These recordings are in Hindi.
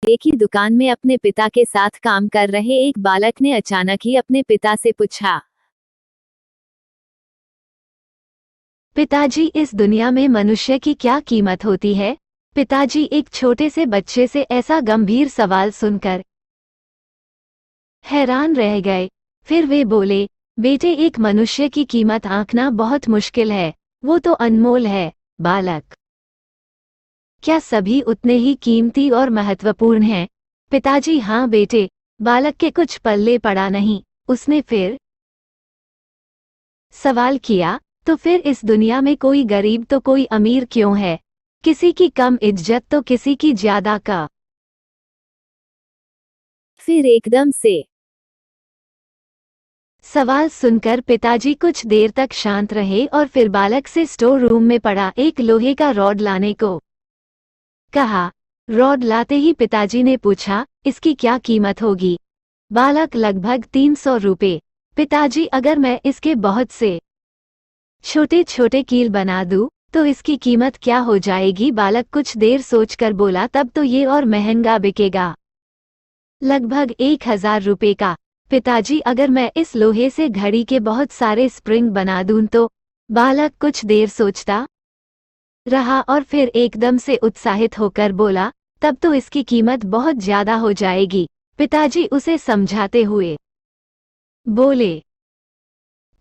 एक ही दुकान में अपने पिता के साथ काम कर रहे एक बालक ने अचानक ही अपने पिता से पूछा, पिताजी, इस दुनिया में मनुष्य की क्या कीमत होती है? पिताजी एक छोटे से बच्चे से ऐसा गंभीर सवाल सुनकर हैरान रह गए। फिर वे बोले, बेटे, एक मनुष्य की कीमत आंकना बहुत मुश्किल है, वो तो अनमोल है। बालक, क्या सभी उतने ही कीमती और महत्वपूर्ण हैं? पिताजी, हाँ बेटे। बालक के कुछ पल्ले पड़ा नहीं। उसने फिर सवाल किया, तो फिर इस दुनिया में कोई गरीब तो कोई अमीर क्यों है? किसी की कम इज्जत तो किसी की ज्यादा का। फिर एकदम से सवाल सुनकर पिताजी कुछ देर तक शांत रहे और फिर बालक से स्टोर रूम में पड़ा एक लोहे का रॉड लाने को कहा। रॉड लाते ही पिताजी ने पूछा, इसकी क्या कीमत होगी? बालक, लगभग 300 रुपए। पिताजी, अगर मैं इसके बहुत से छोटे छोटे कील बना दूं, तो इसकी कीमत क्या हो जाएगी? बालक कुछ देर सोचकर बोला, तब तो ये और महंगा बिकेगा, लगभग 1000 रुपए का। पिताजी, अगर मैं इस लोहे से घड़ी के बहुत सारे स्प्रिंग बना दूं तो? बालक कुछ देर सोचता रहा और फिर एकदम से उत्साहित होकर बोला, तब तो इसकी कीमत बहुत ज्यादा हो जाएगी। पिताजी उसे समझाते हुए बोले,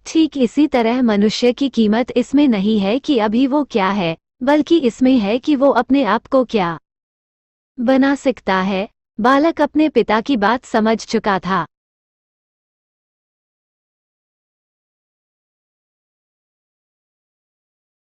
ठीक इसी तरह मनुष्य की कीमत इसमें नहीं है कि अभी वो क्या है, बल्कि इसमें है कि वो अपने आप को क्या बना सकता है। बालक अपने पिता की बात समझ चुका था।